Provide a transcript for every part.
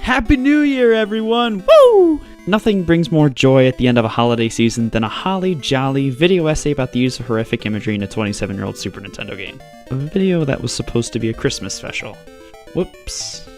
Happy New Year, everyone! Woo! Nothing brings more joy at the end of a holiday season than a holly jolly video essay about the use of horrific imagery in a 27-year-old Super Nintendo game. A video that was supposed to be a Christmas special. Whoops.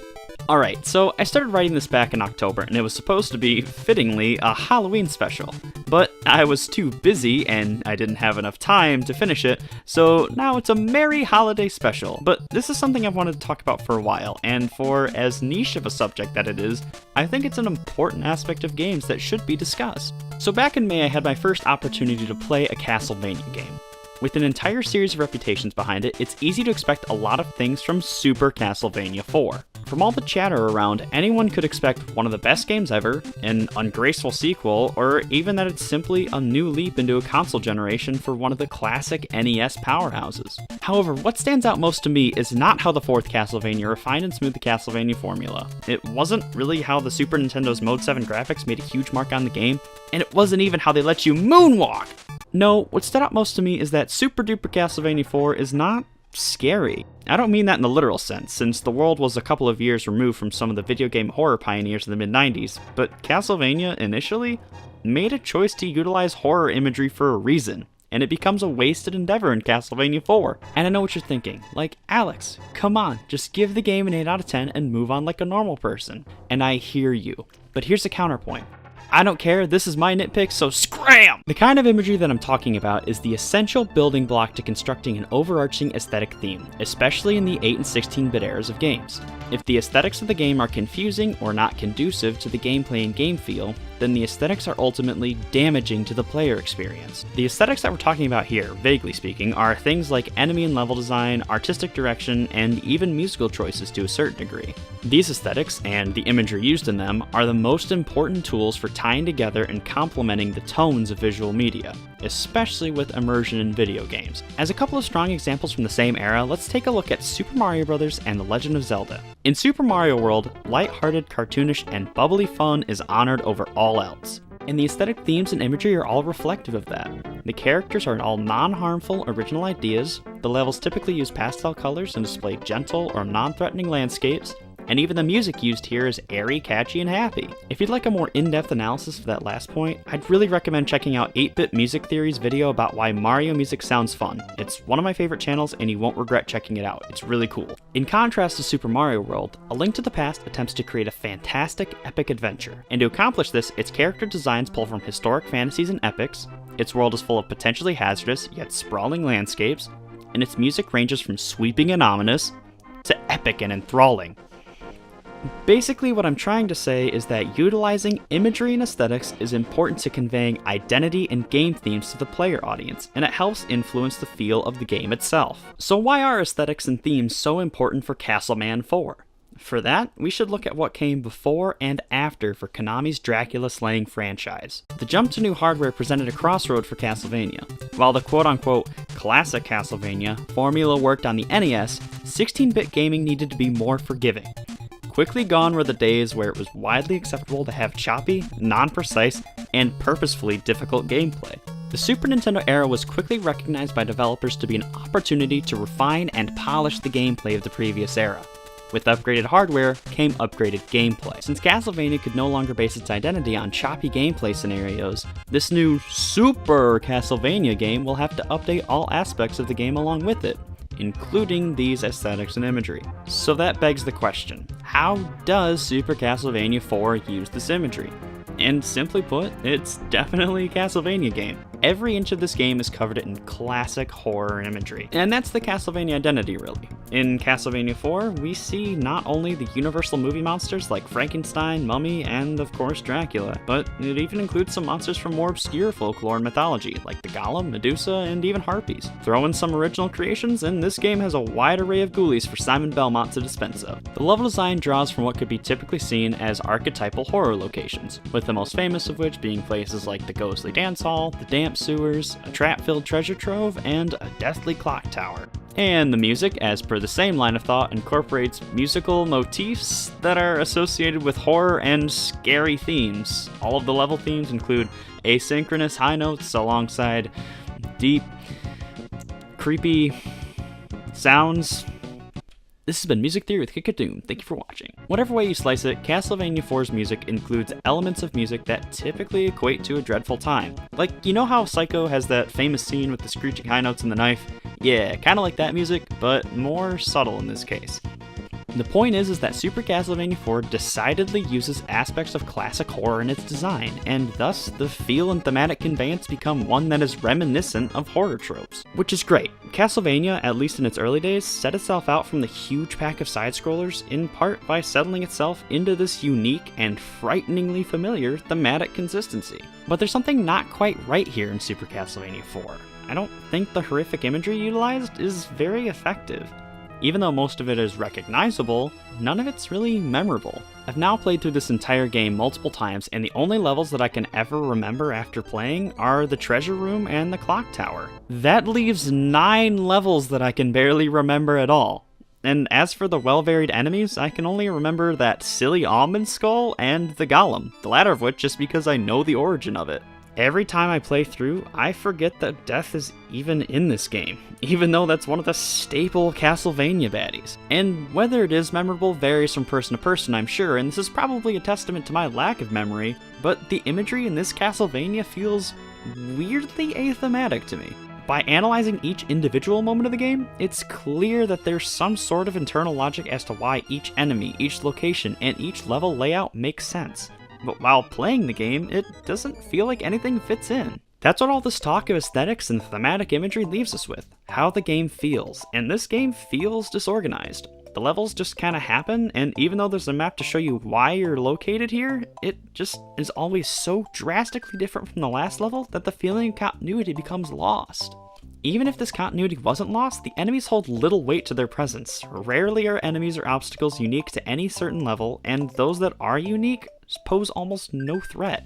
Alright, so I started writing this back in October, and it was supposed to be, fittingly, a Halloween special. But I was too busy, and I didn't have enough time to finish it, so now it's a merry holiday special. But this is something I've wanted to talk about for a while, and for as niche of a subject that it is, I think it's an important aspect of games that should be discussed. So back in May, I had my first opportunity to play a Castlevania game. With an entire series of reputations behind it, it's easy to expect a lot of things from Super Castlevania IV. From all the chatter around, anyone could expect one of the best games ever, an ungraceful sequel, or even that it's simply a new leap into a console generation for one of the classic NES powerhouses. However, what stands out most to me is not how the fourth Castlevania refined and smoothed the Castlevania formula. It wasn't really how the Super Nintendo's Mode 7 graphics made a huge mark on the game, and it wasn't even how they let you moonwalk! No, what stood out most to me is that Super Duper Castlevania IV is not scary. I don't mean that in the literal sense, since the world was a couple of years removed from some of the video game horror pioneers in the mid-90s, but Castlevania, initially, made a choice to utilize horror imagery for a reason, and it becomes a wasted endeavor in Castlevania IV. And I know what you're thinking, like, Alex, come on, just give the game an 8 out of 10 and move on like a normal person. And I hear you, but here's a counterpoint. I don't care, this is my nitpick, so scram! The kind of imagery that I'm talking about is the essential building block to constructing an overarching aesthetic theme, especially in the 8 and 16-bit eras of games. If the aesthetics of the game are confusing or not conducive to the gameplay and game feel, then the aesthetics are ultimately damaging to the player experience. The aesthetics that we're talking about here, vaguely speaking, are things like enemy and level design, artistic direction, and even musical choices to a certain degree. These aesthetics, and the imagery used in them, are the most important tools for tying together and complementing the tones of visual media, especially with immersion in video games. As a couple of strong examples from the same era, let's take a look at Super Mario Bros. And The Legend of Zelda. In Super Mario World, light-hearted, cartoonish, and bubbly fun is honored over all else. And the aesthetic themes and imagery are all reflective of that. The characters are all non-harmful, original ideas, the levels typically use pastel colors and display gentle or non-threatening landscapes, and even the music used here is airy, catchy, and happy. If you'd like a more in-depth analysis of that last point, I'd really recommend checking out 8-Bit Music Theory's video about why Mario music sounds fun. It's one of my favorite channels, and you won't regret checking it out. It's really cool. In contrast to Super Mario World, A Link to the Past attempts to create a fantastic, epic adventure. And to accomplish this, its character designs pull from historic fantasies and epics, its world is full of potentially hazardous, yet sprawling landscapes, and its music ranges from sweeping and ominous to epic and enthralling. Basically, what I'm trying to say is that utilizing imagery and aesthetics is important to conveying identity and game themes to the player audience, and it helps influence the feel of the game itself. So why are aesthetics and themes so important for Castlevania IV? For that, we should look at what came before and after for Konami's Dracula slaying franchise. The jump to new hardware presented a crossroad for Castlevania. While the quote-unquote classic Castlevania formula worked on the NES, 16-bit gaming needed to be more forgiving. Quickly gone were the days where it was widely acceptable to have choppy, non-precise, and purposefully difficult gameplay. The Super Nintendo era was quickly recognized by developers to be an opportunity to refine and polish the gameplay of the previous era. With upgraded hardware came upgraded gameplay. Since Castlevania could no longer base its identity on choppy gameplay scenarios, this new Super Castlevania game will have to update all aspects of the game along with it, including these aesthetics and imagery. So that begs the question, how does Super Castlevania IV use this imagery? And simply put, it's definitely a Castlevania game. Every inch of this game is covered in classic horror imagery, and that's the Castlevania identity, really. In Castlevania IV, we see not only the Universal movie monsters like Frankenstein, Mummy, and of course Dracula, but it even includes some monsters from more obscure folklore and mythology, like the Golem, Medusa, and even Harpies. Throw in some original creations, and this game has a wide array of ghoulies for Simon Belmont to dispense of. The level design draws from what could be typically seen as archetypal horror locations, with the most famous of which being places like the ghostly dance hall, the damp sewers, a trap-filled treasure trove, and a deathly clock tower. And the music, as per the same line of thought, incorporates musical motifs that are associated with horror and scary themes. All of the level themes include asynchronous high notes alongside deep, creepy sounds This has been Music Theory with Kick of Doom. Thank you for watching. Whatever way you slice it, Castlevania IV's music includes elements of music that typically equate to a dreadful time. Like, you know how Psycho has that famous scene with the screeching high notes and the knife? Yeah, kinda like that music, but more subtle in this case. The point is that Super Castlevania IV decidedly uses aspects of classic horror in its design, and thus the feel and thematic conveyance become one that is reminiscent of horror tropes. Which is great. Castlevania, at least in its early days, set itself out from the huge pack of side-scrollers in part by settling itself into this unique and frighteningly familiar thematic consistency. But there's something not quite right here in Super Castlevania IV. I don't think the horrific imagery utilized is very effective. Even though most of it is recognizable, none of it's really memorable. I've now played through this entire game multiple times, and the only levels that I can ever remember after playing are the treasure room and the clock tower. That leaves 9 levels that I can barely remember at all. And as for the well-varied enemies, I can only remember that silly almond skull and the golem, the latter of which just because I know the origin of it. Every time I play through, I forget that death is even in this game, even though that's one of the staple Castlevania baddies. And whether it is memorable varies from person to person, I'm sure, and this is probably a testament to my lack of memory, but the imagery in this Castlevania feels weirdly athematic to me. By analyzing each individual moment of the game, it's clear that there's some sort of internal logic as to why each enemy, each location, and each level layout makes sense. But while playing the game, it doesn't feel like anything fits in. That's what all this talk of aesthetics and thematic imagery leaves us with, how the game feels, and this game feels disorganized. The levels just kinda happen, and even though there's a map to show you why you're located here, it just is always so drastically different from the last level that the feeling of continuity becomes lost. Even if this continuity wasn't lost, the enemies hold little weight to their presence. Rarely are enemies or obstacles unique to any certain level, and those that are unique pose almost no threat.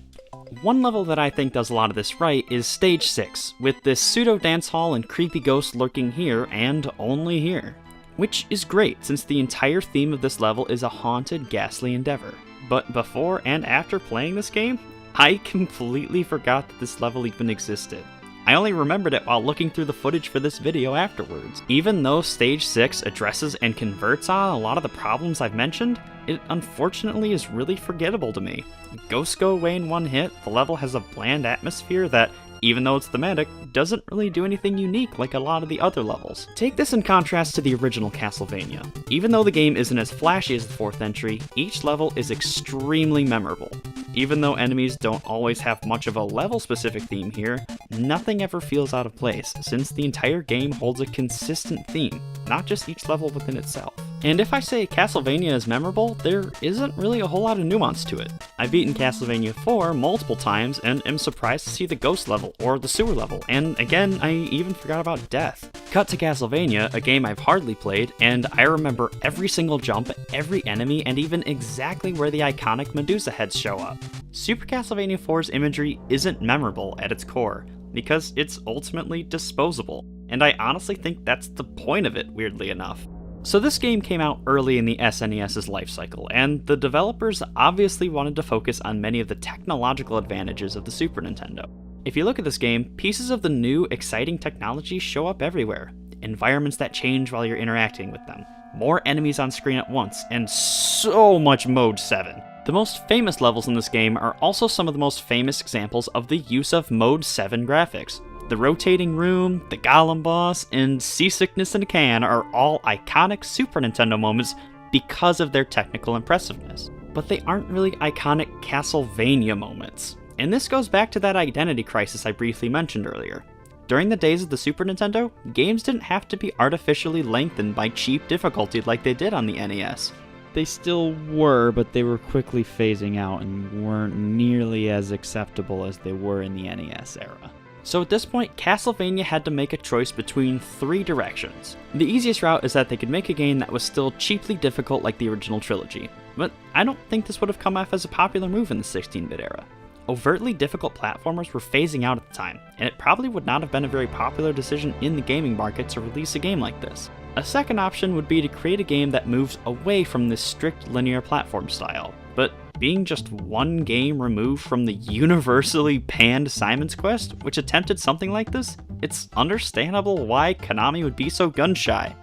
One level that I think does a lot of this right is Stage 6, with this pseudo dance hall and creepy ghost lurking here and only here. Which is great, since the entire theme of this level is a haunted, ghastly endeavor. But before and after playing this game, I completely forgot that this level even existed. I only remembered it while looking through the footage for this video afterwards. Even though Stage 6 addresses and converts on a lot of the problems I've mentioned, it unfortunately is really forgettable to me. Ghosts go away in one hit, the level has a bland atmosphere that, even though it's thematic, doesn't really do anything unique like a lot of the other levels. Take this in contrast to the original Castlevania. Even though the game isn't as flashy as the 4th entry, each level is extremely memorable. Even though enemies don't always have much of a level-specific theme here, nothing ever feels out of place, since the entire game holds a consistent theme, not just each level within itself. And if I say Castlevania is memorable, there isn't really a whole lot of nuance to it. I've beaten Castlevania IV multiple times and am surprised to see the ghost level or the sewer level, and again, I even forgot about death. Cut to Castlevania, a game I've hardly played, and I remember every single jump, every enemy, and even exactly where the iconic Medusa heads show up. Super Castlevania IV's imagery isn't memorable at its core, because it's ultimately disposable, and I honestly think that's the point of it, weirdly enough. So this game came out early in the SNES's life cycle, and the developers obviously wanted to focus on many of the technological advantages of the Super Nintendo. If you look at this game, pieces of the new, exciting technology show up everywhere. Environments that change while you're interacting with them, more enemies on screen at once, and so much Mode 7. The most famous levels in this game are also some of the most famous examples of the use of Mode 7 graphics. The rotating room, the golem boss, and seasickness in a can are all iconic Super Nintendo moments because of their technical impressiveness. But they aren't really iconic Castlevania moments. And this goes back to that identity crisis I briefly mentioned earlier. During the days of the Super Nintendo, games didn't have to be artificially lengthened by cheap difficulty like they did on the NES. They still were, but they were quickly phasing out and weren't nearly as acceptable as they were in the NES era. So at this point, Castlevania had to make a choice between 3 directions. The easiest route is that they could make a game that was still cheaply difficult like the original trilogy, but I don't think this would have come off as a popular move in the 16-bit era. Overtly difficult platformers were phasing out at the time, and it probably would not have been a very popular decision in the gaming market to release a game like this. A second option would be to create a game that moves away from this strict linear platform style, but being just one game removed from the universally panned Simon's Quest, which attempted something like this, it's understandable why Konami would be so gun-shy.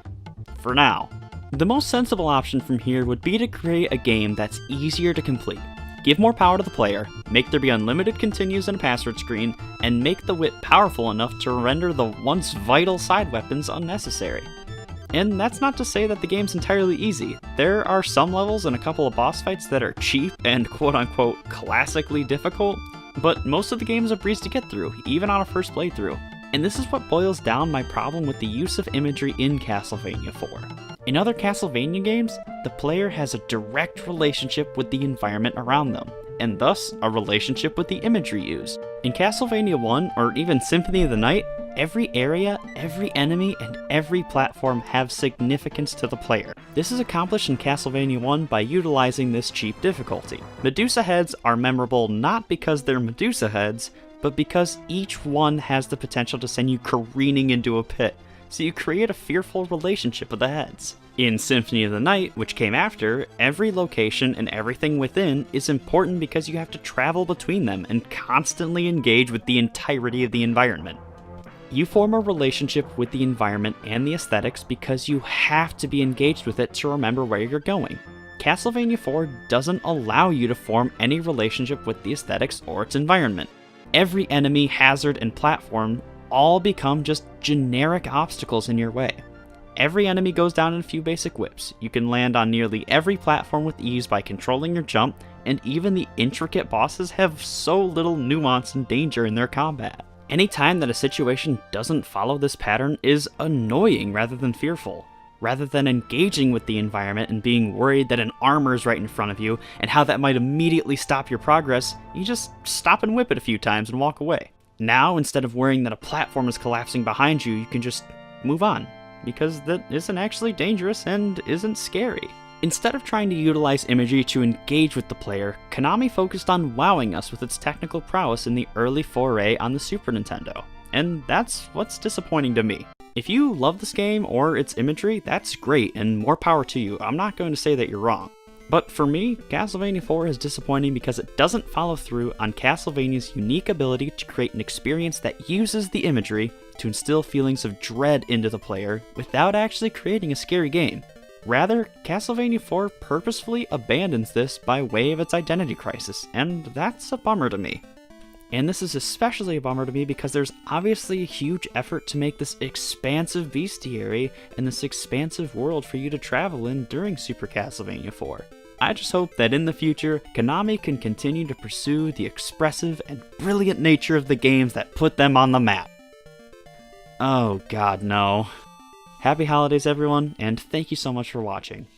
For now. The most sensible option from here would be to create a game that's easier to complete. Give more power to the player, make there be unlimited continues and a password screen, and make the whip powerful enough to render the once vital side weapons unnecessary. And that's not to say that the game's entirely easy. There are some levels and a couple of boss fights that are cheap and quote-unquote classically difficult, but most of the game is a breeze to get through, even on a first playthrough. And this is what boils down my problem with the use of imagery in Castlevania IV. In other Castlevania games, the player has a direct relationship with the environment around them, and thus a relationship with the imagery used. In Castlevania 1, or even Symphony of the Night, every area, every enemy, and every platform have significance to the player. This is accomplished in Castlevania 1 by utilizing this cheap difficulty. Medusa heads are memorable not because they're Medusa heads, but because each one has the potential to send you careening into a pit, so you create a fearful relationship with the heads. In Symphony of the Night, which came after, every location and everything within is important because you have to travel between them and constantly engage with the entirety of the environment. You form a relationship with the environment and the aesthetics because you have to be engaged with it to remember where you're going. Castlevania IV doesn't allow you to form any relationship with the aesthetics or its environment. Every enemy, hazard, and platform all become just generic obstacles in your way. Every enemy goes down in a few basic whips. You can land on nearly every platform with ease by controlling your jump, and even the intricate bosses have so little nuance and danger in their combat. Any time that a situation doesn't follow this pattern is annoying rather than fearful. Rather than engaging with the environment and being worried that an armor is right in front of you and how that might immediately stop your progress, you just stop and whip it a few times and walk away. Now, instead of worrying that a platform is collapsing behind you, you can just move on, because that isn't actually dangerous and isn't scary. Instead of trying to utilize imagery to engage with the player, Konami focused on wowing us with its technical prowess in the early foray on the Super Nintendo. And that's what's disappointing to me. If you love this game or its imagery, that's great and more power to you. I'm not going to say that you're wrong. But for me, Castlevania IV is disappointing because it doesn't follow through on Castlevania's unique ability to create an experience that uses the imagery to instill feelings of dread into the player without actually creating a scary game. Rather, Castlevania IV purposefully abandons this by way of its identity crisis, and that's a bummer to me. And this is especially a bummer to me because there's obviously a huge effort to make this expansive bestiary and this expansive world for you to travel in during Super Castlevania IV. I just hope that in the future, Konami can continue to pursue the expressive and brilliant nature of the games that put them on the map. Oh god, no. Happy holidays everyone, and thank you so much for watching.